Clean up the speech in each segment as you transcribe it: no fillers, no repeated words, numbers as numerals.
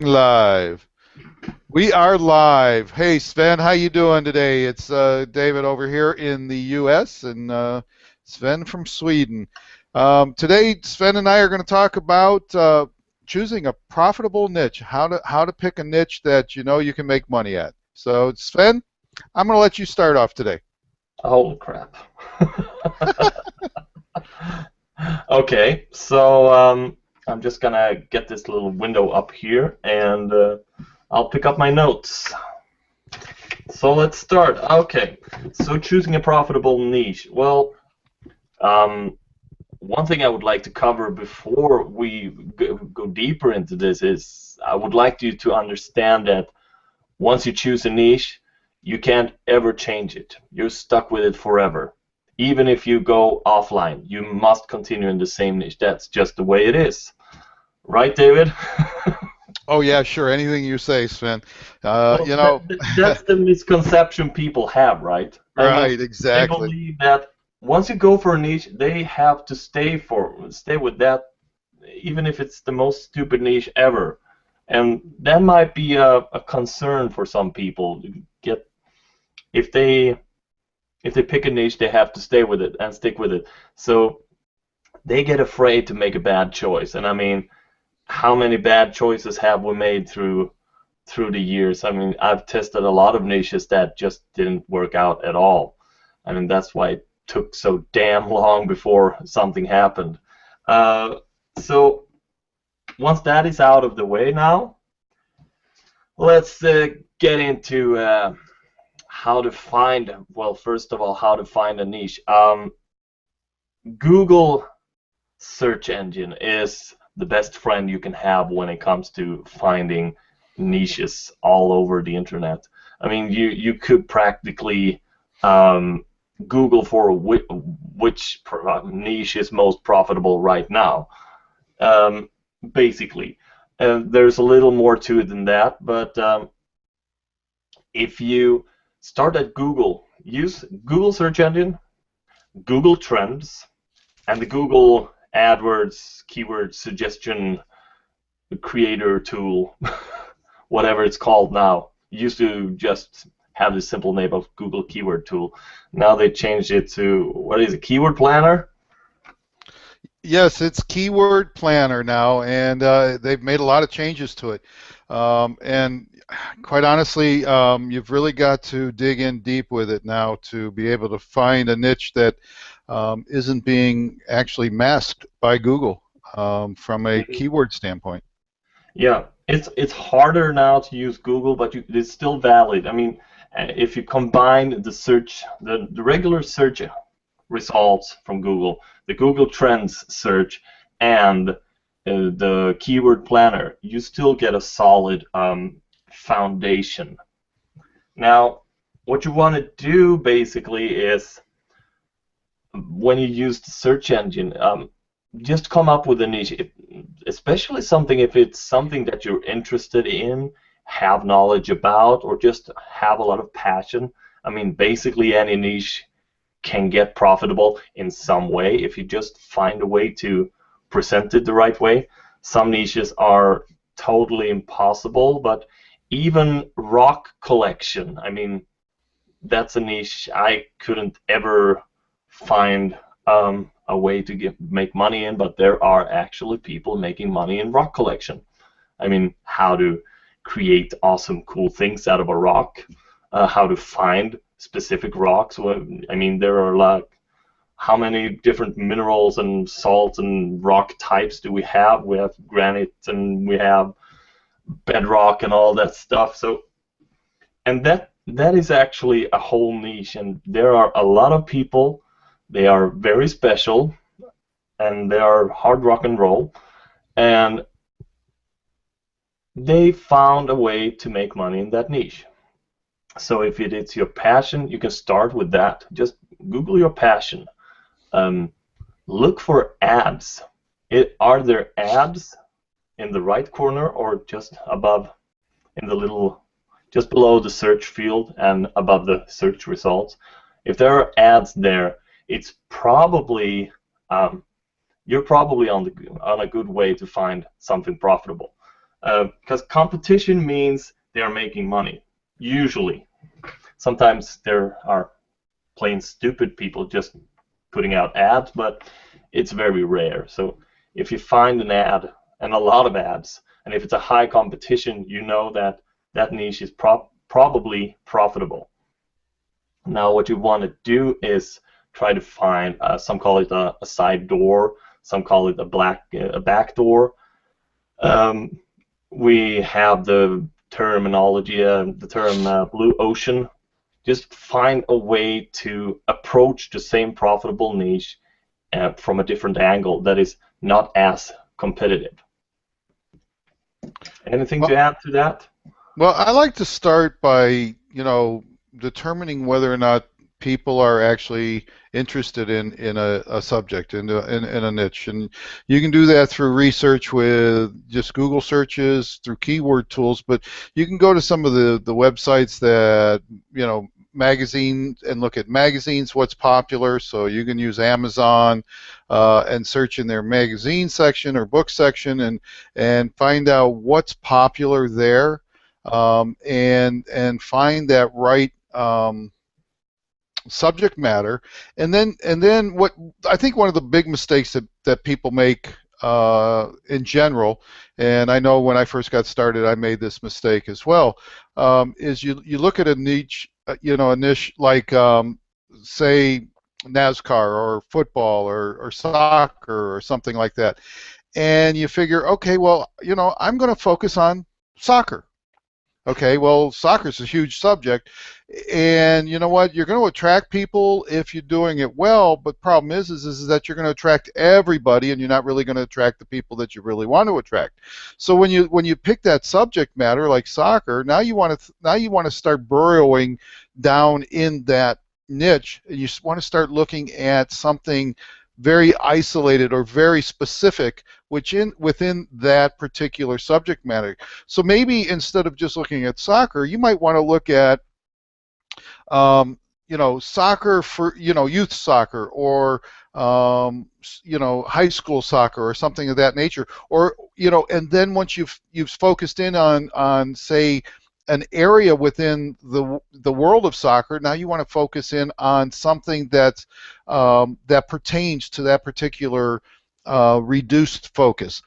Live. We are live. Hey Sven, how you doing today? It's David over here in the U.S. and Sven from Sweden. Today, Sven and I are going to talk about choosing a profitable niche. How to pick a niche that you know you can make money at. So Sven, I'm going to let you start off today. Oh crap. Okay, so I'm just gonna get this little window up here and I'll pick up my notes. So let's start. Okay, so choosing a profitable niche. Well, one thing I would like to cover before we go deeper into this is I would like you to understand that once you choose a niche, you can't ever change it. You're stuck with it forever. Even if you go offline, you must continue in the same niche. That's just the way it is. Right, David? Oh yeah, sure. Anything you say, Sven. Well, You know, that's the misconception people have, right? I mean, right, they exactly. believe that once you go for a niche, they have to stay with that, even if it's the most stupid niche ever. And that might be a concern for some people. Get if they pick a niche, they have to stay with it and stick with it. So they get afraid to make a bad choice. And I mean, how many bad choices have we made through the years? I mean, I've tested a lot of niches that just didn't work out at all. I mean, that's why it took so damn long before something happened. So once that is out of the way now, let's get into how to find, well, first of all, how to find a niche. Google search engine is the best friend you can have when it comes to finding niches all over the internet. I mean, you could practically Google for which niche is most profitable right now. Basically, there's a little more to it than that, but if you start at Google, use Google search engine, Google Trends, and the Google AdWords keyword suggestion creator tool, whatever it's called now. It used to just have the simple name of Google keyword tool. Now they changed it to, what is it, keyword planner? Yes, it's Keyword Planner now, and they've made a lot of changes to it. And quite honestly, you've really got to dig in deep with it now to be able to find a niche that isn't being actually masked by Google from a keyword standpoint. Yeah, it's harder now to use Google, but it's still valid. I mean, if you combine the search, the regular search results from Google, the Google Trends search, and the keyword planner, you still get a solid foundation. Now, what you want to do basically is when you use the search engine, just come up with a niche, especially something if it's something that you're interested in, have knowledge about, or just have a lot of passion. I mean, basically any niche can get profitable in some way if you just find a way to present it the right way. Some niches are totally impossible, but even rock collection, I mean, that's a niche I couldn't ever find a way to make money in, but there are actually people making money in rock collection. I mean, how to create awesome, cool things out of a rock, how to find specific rocks. I mean, there are like, how many different minerals and salts and rock types do we have? We have granite and we have bedrock and all that stuff. So, and that is actually a whole niche, and there are a lot of people. They are very special, and they are hard rock and roll, and they found a way to make money in that niche. So if it is your passion, you can start with that. Just Google your passion. Look for ads. Are there ads in the right corner or just above in the little, just below the search field and above the search results? If there are ads there, it's probably you're probably on a good way to find something profitable. Because competition means they are making money, usually. Sometimes there are plain stupid people just putting out ads, but it's very rare. So if you find an ad, and a lot of ads, and if it's a high competition, you know that that niche is probably profitable. Now what you want to do is try to find, some call it a side door, some call it a back door. Um, we have the terminology, the term blue ocean. Just find a way to approach the same profitable niche from a different angle that is not as competitive. Anything to Well, add to that? well, I like to start by, determining whether or not people are actually interested in a subject, in a niche. And you can do that through research with just Google searches, through keyword tools, but you can go to some of the websites that, magazine, and look at magazines, what's popular. So you can use Amazon and search in their magazine section or book section, and find out what's popular there, and find that right subject matter. And then what I think one of the big mistakes that people make in general, and I know when I first got started I made this mistake as well, is you look at a niche, a niche like, say, NASCAR or football or soccer or something like that, and you figure, okay, well, I'm going to focus on soccer. Okay, well, soccer is a huge subject, and you know what? You're going to attract people if you're doing it well, but problem is that you're going to attract everybody, and you're not really going to attract the people that you really want to attract. So when you pick that subject matter like soccer, now you want to start burrowing down in that niche, and you want to start looking at something very isolated or very specific within that particular subject matter. So maybe instead of just looking at soccer, you might want to look at, soccer for, youth soccer, or, high school soccer, or something of that nature. Or, and then once you've focused in on say an area within the world of soccer, now you want to focus in on something that pertains to that particular reduced focus.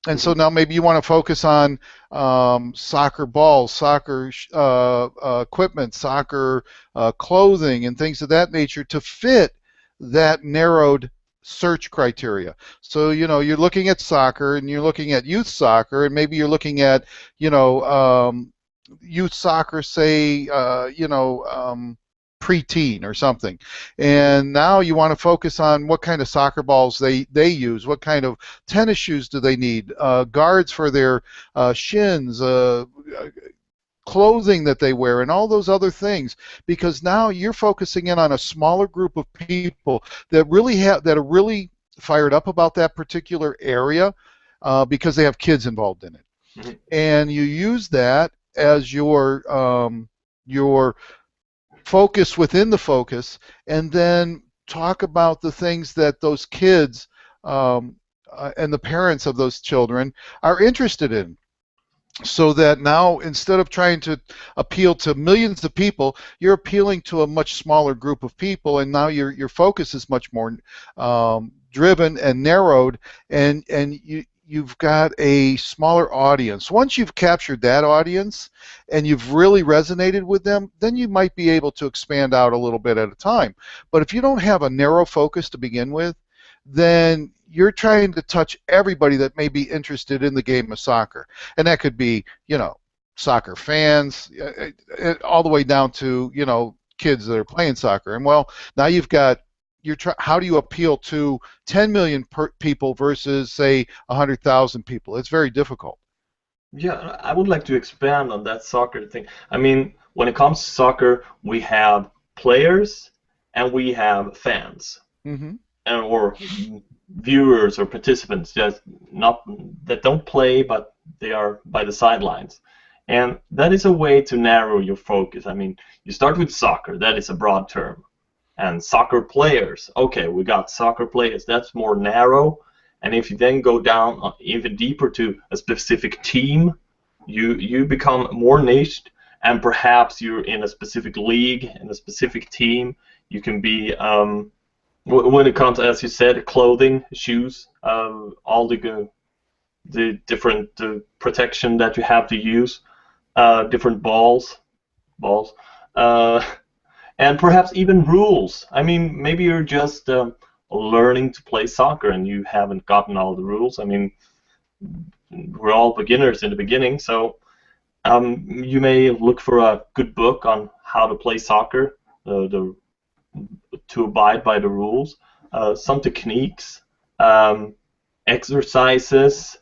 And so now maybe you want to focus on soccer balls, soccer equipment, soccer clothing, and things of that nature to fit that narrowed search criteria. So, you're looking at soccer, and you're looking at youth soccer, and maybe you're looking at, youth soccer, say, preteen or something. And now you want to focus on what kind of soccer balls they use, what kind of tennis shoes do they need, guards for their shins, clothing that they wear, and all those other things, because now you're focusing in on a smaller group of people that are really fired up about that particular area, because they have kids involved in it. Mm-hmm. And you use that as your focus within the focus, and then talk about the things that those kids and the parents of those children are interested in. So that now, instead of trying to appeal to millions of people, you're appealing to a much smaller group of people, and now your focus is much more driven and narrowed, and you've got a smaller audience. Once you've captured that audience and you've really resonated with them, then you might be able to expand out a little bit at a time. But if you don't have a narrow focus to begin with, then you're trying to touch everybody that may be interested in the game of soccer. And that could be, soccer fans, all the way down to, kids that are playing soccer. And well, now how do you appeal to 10 million people versus, say, 100,000 people? It's very difficult. Yeah, I would like to expand on that soccer thing. I mean, when it comes to soccer, we have players and we have fans, Mm-hmm. or viewers or participants that don't play, but they are by the sidelines. And that is a way to narrow your focus. I mean, you start with soccer, that is a broad term. And soccer players, okay, we got soccer players, that's more narrow. And if you then go down even deeper to a specific team, you become more niched, and perhaps you're in a specific league, in a specific team. You can be when it comes, as you said, clothing, shoes, all the different protection that you have to use, different balls, uh, and perhaps even rules. I mean, maybe you're just learning to play soccer and you haven't gotten all the rules. I mean, we're all beginners in the beginning, so you may look for a good book on how to play soccer, to abide by the rules, some techniques, exercises,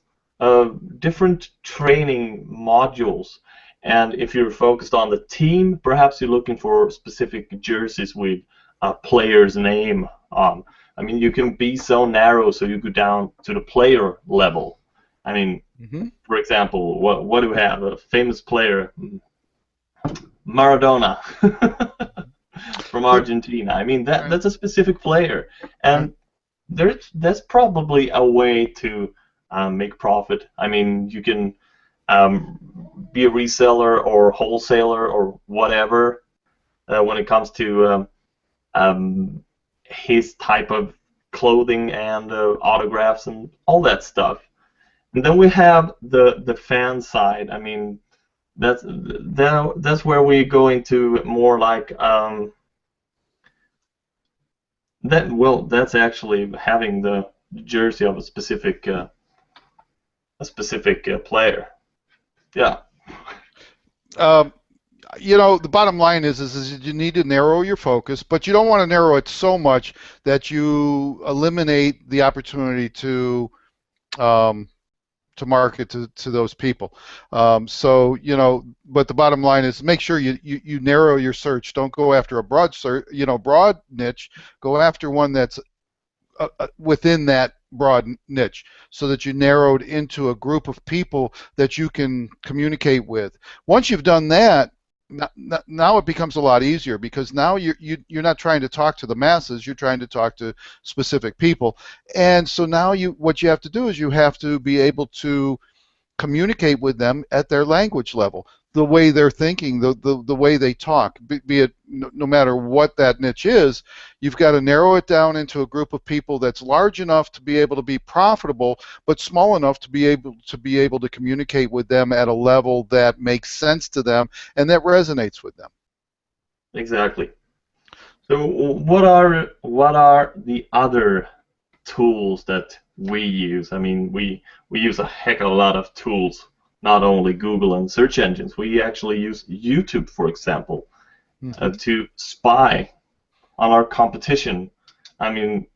different training modules. And if you're focused on the team, perhaps you're looking for specific jerseys with a player's name on. I mean, you can be so narrow, so you go down to the player level. I mean, for example, what do we have? A famous player, Maradona, from Argentina. I mean, that's a specific player, and that's probably a way to make profit. I mean, you can be a reseller or wholesaler or whatever when it comes to his type of clothing and autographs and all that stuff. And then we have the fan side. I mean, that's where we go into more like that's actually having the jersey of a specific player. Yeah. You know, the bottom line is you need to narrow your focus, but you don't want to narrow it so much that you eliminate the opportunity to market to those people. So, you know, but the bottom line is make sure you narrow your search. Don't go after a broad search, broad niche. Go after one that's within that broad niche, so that you narrowed into a group of people that you can communicate with. Once you've done that, now it becomes a lot easier, because now you're not trying to talk to the masses, you're trying to talk to specific people. And so now what you have to do is you have to be able to communicate with them at their language level, the way they're thinking, the way they talk, be it no matter what that niche is. You've got to narrow it down into a group of people that's large enough to be able to be profitable, but small enough to be able to communicate with them at a level that makes sense to them and that resonates with them. Exactly. So what are the other tools that we use? I mean, we use a heck of a lot of tools, not only Google and search engines. We actually use YouTube, for example, to spy on our competition. I mean,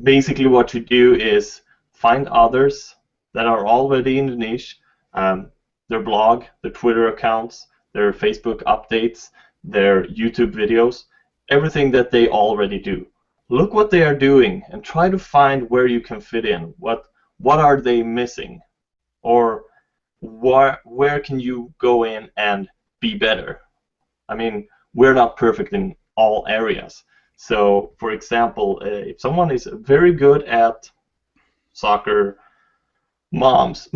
basically what you do is find others that are already in the niche, their blog, their Twitter accounts, their Facebook updates, their YouTube videos, everything that they already do. Look what they are doing and try to find where you can fit in. What are they missing? Or where can you go in and be better? I mean, we're not perfect in all areas. So, for example, if someone is very good at soccer moms,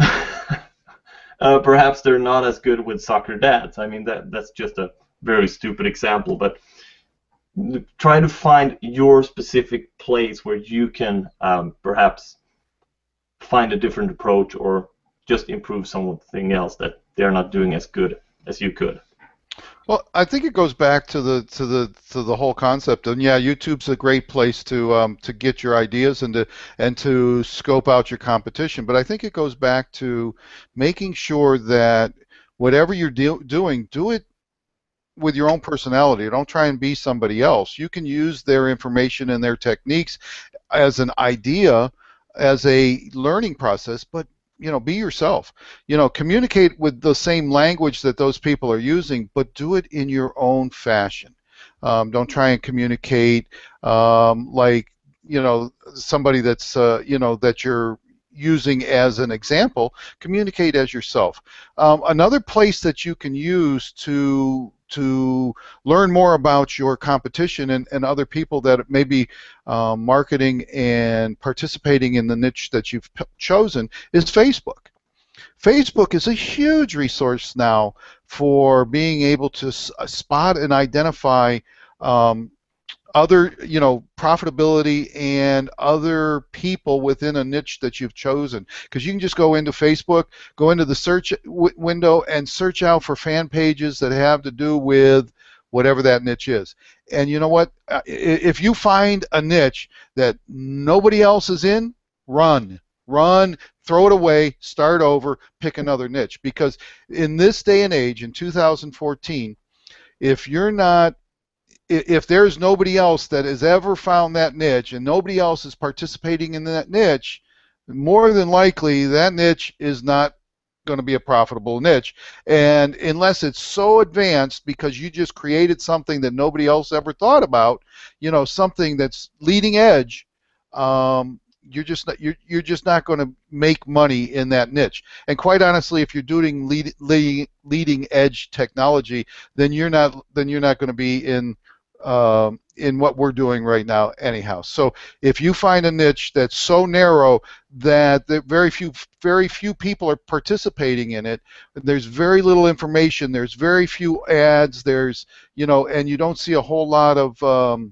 perhaps they're not as good with soccer dads. I mean, that's just a very stupid example, but try to find your specific place where you can perhaps find a different approach, or just improve something else that they're not doing as good as you could. Well, I think it goes back to the whole concept, and yeah, YouTube's a great place to get your ideas and to scope out your competition. But I think it goes back to making sure that whatever you're doing, do it with your own personality. Don't try and be somebody else. You can use their information and their techniques as an idea, as a learning process, but be yourself. Communicate with the same language that those people are using, but do it in your own fashion. Don't try and communicate like somebody that's that you're using as an example. Communicate as yourself. Another place that you can use to to learn more about your competition and other people that may be marketing and participating in the niche that you've chosen is Facebook. Facebook is a huge resource now for being able to spot and identify um, other, profitability and other people within a niche that you've chosen. Because you can just go into Facebook, go into the search window, and search out for fan pages that have to do with whatever that niche is. And you know what? If you find a niche that nobody else is in, run. Run, throw it away, start over, pick another niche. Because in this day and age, in 2014, if you're not if there's nobody else that has ever found that niche and nobody else is participating in that niche, more than likely that niche is not going to be a profitable niche. And unless it's so advanced because you just created something that nobody else ever thought about, something that's leading edge, you're just not going to make money in that niche. And quite honestly, if you're doing leading edge technology, then you're not going to be in what we're doing right now anyhow. So if you find a niche that's so narrow that very few people are participating in it, there's very little information, there's very few ads, there's and you don't see a whole lot of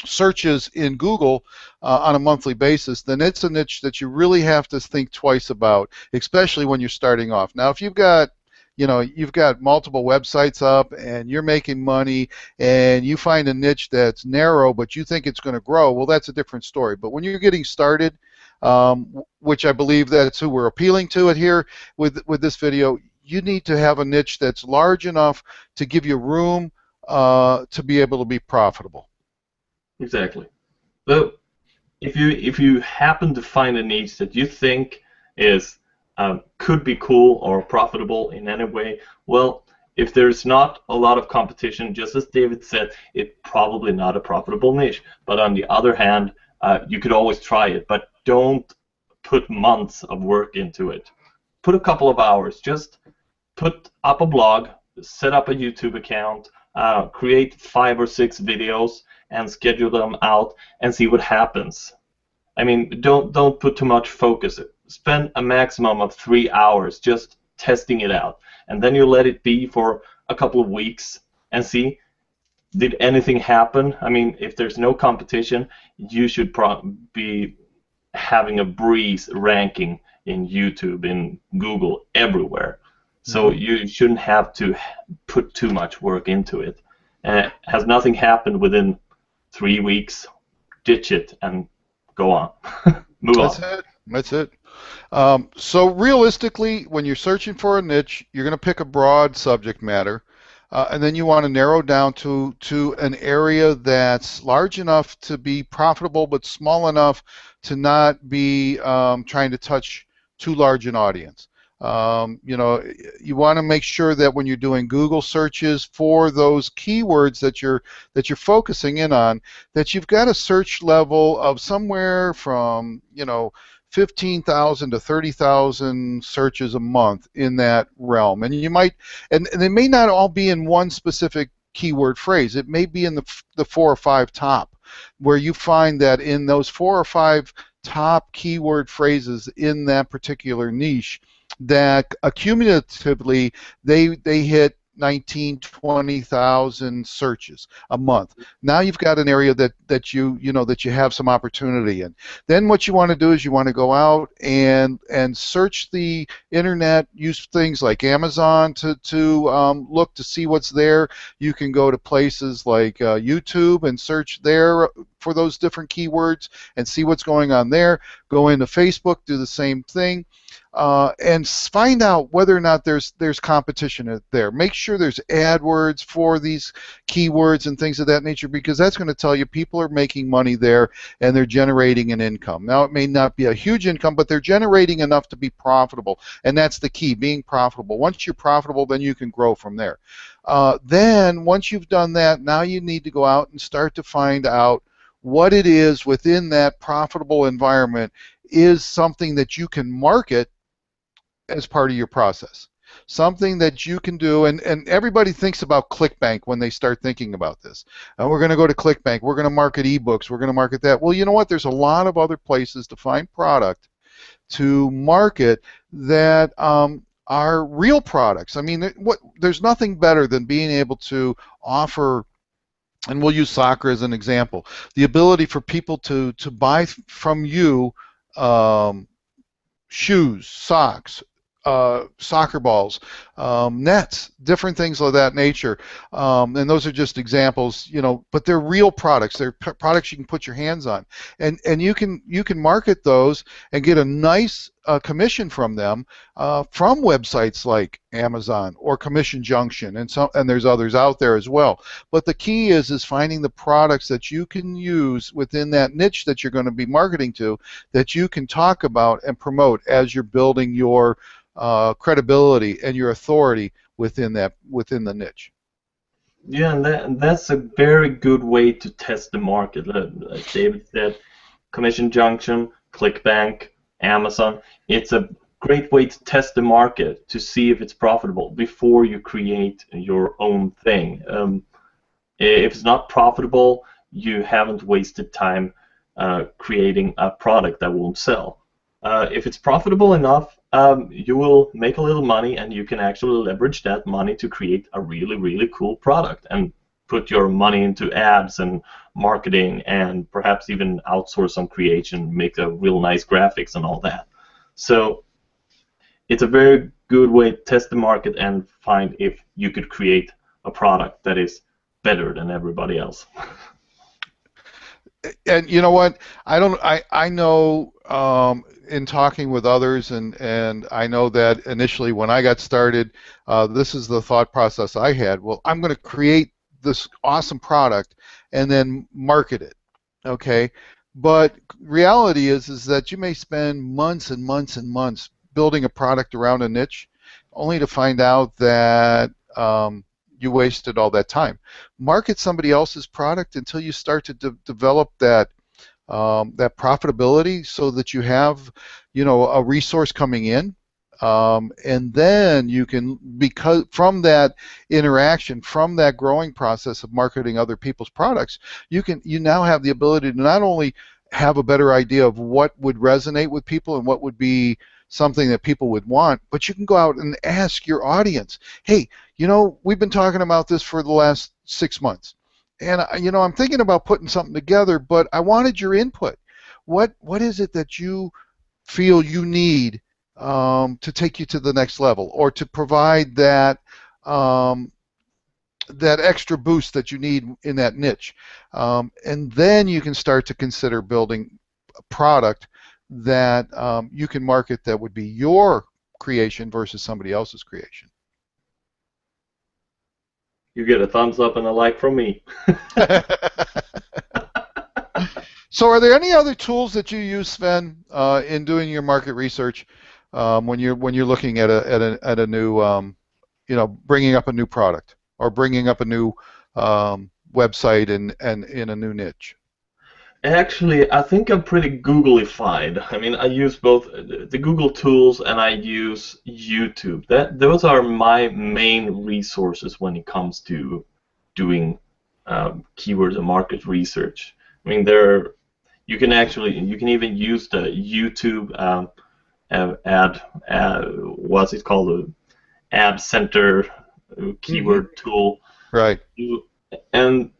searches in Google on a monthly basis, then it's a niche that you really have to think twice about, especially when you're starting off. Now, if you've got multiple websites up and you're making money and you find a niche that's narrow but you think it's going to grow, well, that's a different story. But when you're getting started, which I believe that's who we're appealing to it here with this video, you need to have a niche that's large enough to give you room to be able to be profitable. Exactly. So if you happen to find a niche that you think is could be cool or profitable in any way, well, if there's not a lot of competition, just as David said, it's probably not a profitable niche. But on the other hand, you could always try it, but don't put months of work into it. Put a couple of hours. Just put up a blog, set up a YouTube account, create 5 or 6 videos, and schedule them out and see what happens. I mean, don't put too much focus. Spend a maximum of 3 hours just testing it out, and then you let it be for a couple of weeks and see, did anything happen? I mean, if there's no competition, you should be having a breeze ranking in YouTube, in Google, everywhere. So you shouldn't have to put too much work into it. And has nothing happened within 3 weeks, ditch it and go on. Move on. That's it. So realistically, when you're searching for a niche, you're going to pick a broad subject matter, and then you want to narrow down to an area that's large enough to be profitable, but small enough to not be trying to touch too large an audience. You want to make sure that when you're doing Google searches for those keywords that you're focusing in on, that you've got a search level of somewhere from 15,000 to 30,000 searches a month in that realm. And you might, and they may not all be in one specific keyword phrase. It may be in the 4 or 5 top, where you find that in those 4 or 5 top keyword phrases in that particular niche, that accumulatively they hit 19, 20,000 searches a month. Now you've got an area that you have some opportunity in. Then what you want to do is you want to go out and search the internet, use things like Amazon to look to see what's there. You can go to places like YouTube and search there for those different keywords and see what's going on there. Go into Facebook, do the same thing. And find out whether or not there's competition there. Make sure there's AdWords for these keywords and things of that nature, because that's going to tell you people are making money there and they're generating an income. Now, it may not be a huge income, but they're generating enough to be profitable, and that's the key, being profitable. Once you're profitable, then you can grow from there. Then, once you've done that, now you need to go out and start to find out what it is within that profitable environment is something that you can market as part of your process. something that you can do, and everybody thinks about ClickBank when they start thinking about this. And we're going to go to ClickBank, we're going to market ebooks, we're going to market that. Well, you know what? There's a lot of other places to find product to market that are real products. I mean, there's nothing better than being able to offer, and we'll use soccer as an example, the ability for people to buy from you shoes, socks, soccer balls, nets, different things of that nature. And those are just examples, you know, but they're real products. They're products you can put your hands on, and you can market those and get a nice commission from them from websites like Amazon or Commission Junction, and there's others out there as well. But the key is finding the products that you can use within that niche that you're going to be marketing to, that you can talk about and promote as you're building your credibility and your authority within the niche. Yeah, and that's a very good way to test the market. Like David said, Commission Junction, ClickBank, Amazon. It's a great way to test the market to see if it's profitable before you create your own thing. If it's not profitable, you haven't wasted time creating a product that won't sell. If it's profitable enough, you will make a little money, and you can actually leverage that money to create a really, really cool product and put your money into ads and marketing, and perhaps even outsource some creation, make a real nice graphics and all that. So it's a very good way to test the market and find if you could create a product that is better than everybody else. And you know what? I know in talking with others, and I know that initially when I got started, this is the thought process I had. Well, I'm going to create this awesome product and then market it. Okay, but reality is that you may spend months and months and months building a product around a niche, only to find out that you wasted all that time. Market somebody else's product until you start to develop that profitability, so that you have, you know, a resource coming in, and then you can, because from that interaction, from that growing process of marketing other people's products, you now have the ability to not only have a better idea of what would resonate with people and what would be something that people would want, but you can go out and ask your audience, hey, you know, we've been talking about this for the last 6 months, and you know, I'm thinking about putting something together, but I wanted your input. What is it that you feel you need to take you to the next level, or to provide that that extra boost that you need in that niche? And then you can start to consider building a product that you can market that would be your creation versus somebody else's creation. You get a thumbs up and a like from me. So are there any other tools that you use, Sven, in doing your market research when you're looking at a new you know, bringing up a new product or bringing up a new website and in a new niche? Actually, I think I'm pretty Googleified. I mean, I use both the Google tools and I use YouTube. Those are my main resources when it comes to doing keywords and market research. I mean, you can even use the YouTube what's it called, the Ad Center keyword tool. Right. And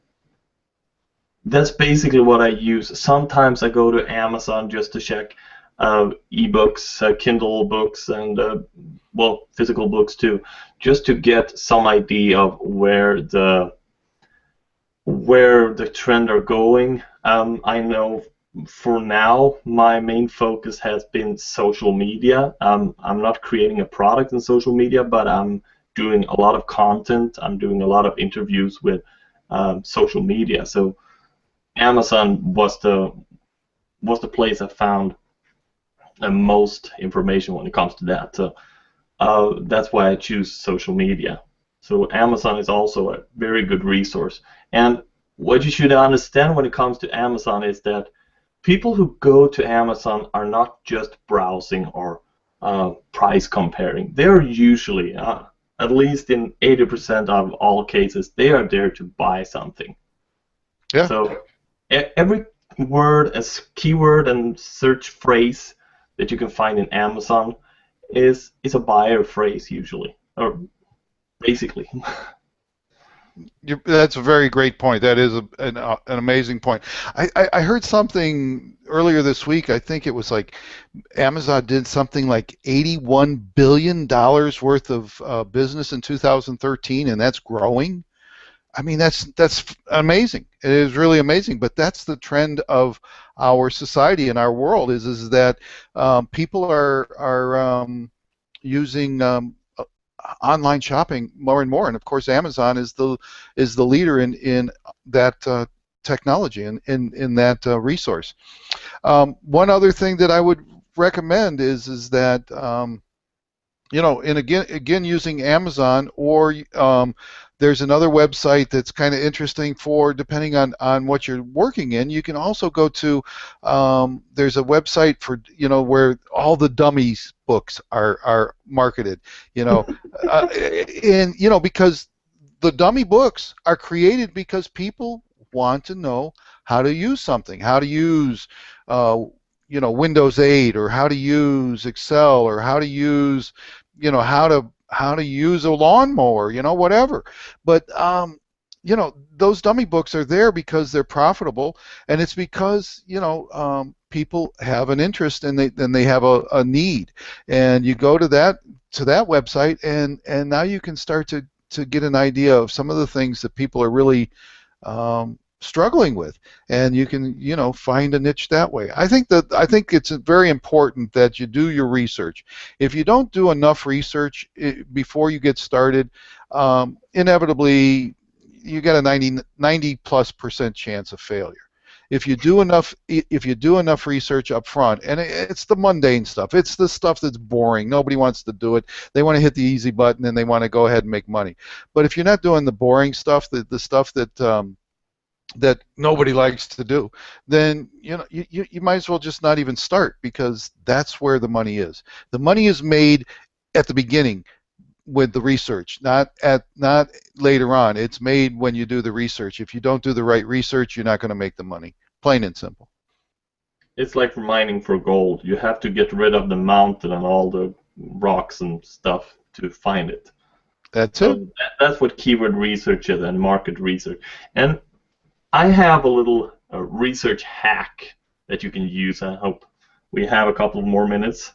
that's basically what I use. Sometimes I go to Amazon just to check ebooks, Kindle books, and well, physical books too, just to get some idea of where the trend are going. I know for now my main focus has been social media. I'm not creating a product in social media, but I'm doing a lot of content. I'm doing a lot of interviews with social media. So Amazon was the place I found the most information when it comes to that. So that's why I choose social media. So Amazon is also a very good resource. And what you should understand when it comes to Amazon is that people who go to Amazon are not just browsing or price comparing. They're usually, at least in 80% of all cases, they are there to buy something. Yeah. So every word, as keyword and search phrase that you can find in Amazon is a buyer phrase usually, or basically. That's a very great point. That is an amazing point. I heard something earlier this week. I think it was like Amazon did something like $81 billion worth of business in 2013, and that's growing. I mean, that's amazing. It is really amazing. But that's the trend of our society and our world is that people are using online shopping more and more, and of course Amazon is the leader in that technology and in that resource. One other thing that I would recommend is that and again using Amazon, or there's another website that's kind of interesting for depending on what you're working in. You can also go to there's a website for where all the dummies books are marketed, and because the dummy books are created because people want to know how to use something, how to use Windows 8, or how to use Excel, or how to use how to use a lawnmower, whatever. But those dummy books are there because they're profitable, and it's because people have an interest and they have a need, and you go to that website, and now you can start to get an idea of some of the things that people are really struggling with, and you can find a niche that way. I think it's very important that you do your research. If you don't do enough research before you get started, inevitably you get a 90+% chance of failure. If you do enough research up front, and it's the mundane stuff, it's the stuff that's boring, nobody wants to do it, they want to hit the easy button and they want to go ahead and make money. But if you're not doing the boring stuff, the stuff that nobody likes to do, then you might as well just not even start, because that's where the money is. The money is made at the beginning with the research, not later on. It's made when you do the research. If you don't do the right research, you're not going to make the money. Plain and simple. It's like mining for gold. You have to get rid of the mountain and all the rocks and stuff to find it. That's it. That's what keyword research is, and market research. And I have a little research hack that you can use. I hope we have a couple more minutes.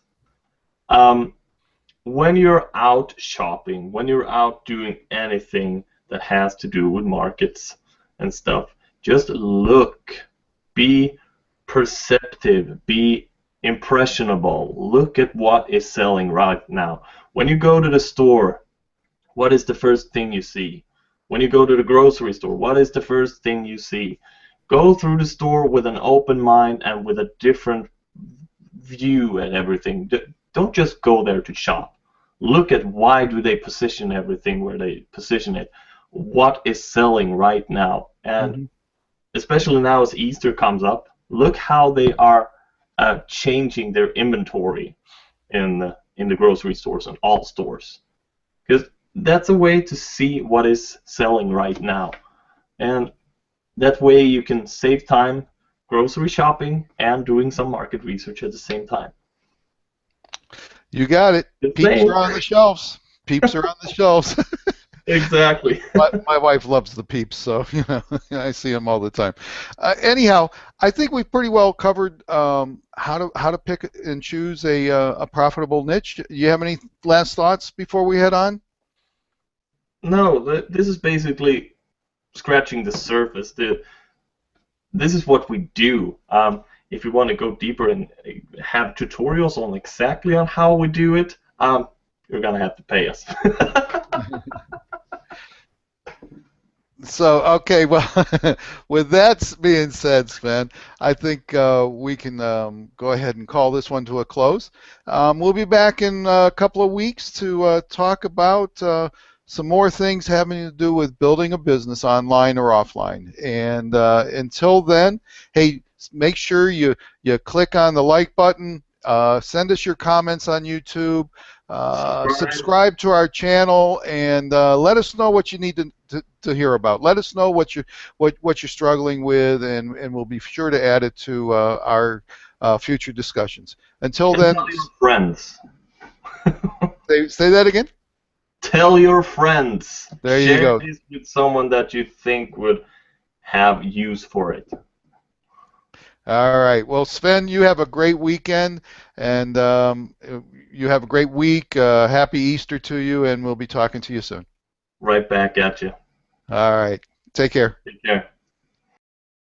When you're out shopping, when you're out doing anything that has to do with markets and stuff, just look, be perceptive, be impressionable. Look at what is selling right now. When you go to the store, what is the first thing you see? When you go to the grocery store, what is the first thing you see? Go through the store with an open mind and with a different view at everything. Don't just go there to shop. Look at why do they position everything where they position it. What is selling right now? And especially now as Easter comes up, look how they are changing their inventory in the grocery stores and all stores. Because that's a way to see what is selling right now. And that way you can save time grocery shopping and doing some market research at the same time. You got it. Peeps are on the shelves. Peeps are on the shelves. Exactly. My wife loves the peeps, so I see them all the time. Anyhow, I think we've pretty well covered how to pick and choose a profitable niche. Do you have any last thoughts before we head on? No, this is basically scratching the surface. This is what we do. If you want to go deeper and have tutorials on exactly on how we do it, you're gonna have to pay us. So, okay, well, with that being said, Sven, I think we can go ahead and call this one to a close. We'll be back in a couple of weeks to talk about some more things having to do with building a business online or offline. And until then, hey, make sure you click on the like button, Send us your comments on YouTube. Subscribe. Subscribe to our channel, and let us know what you need to hear about. Let us know what you're struggling with, and we'll be sure to add it to our future discussions. Until And then, tell your friends. say that again. Tell your friends. There you Share go. this with someone that you think would have use for it. All right. Well, Sven, you have a great weekend, and you have a great week. Happy Easter to you, and we'll be talking to you soon. Right back at you. All right. Take care. Take care.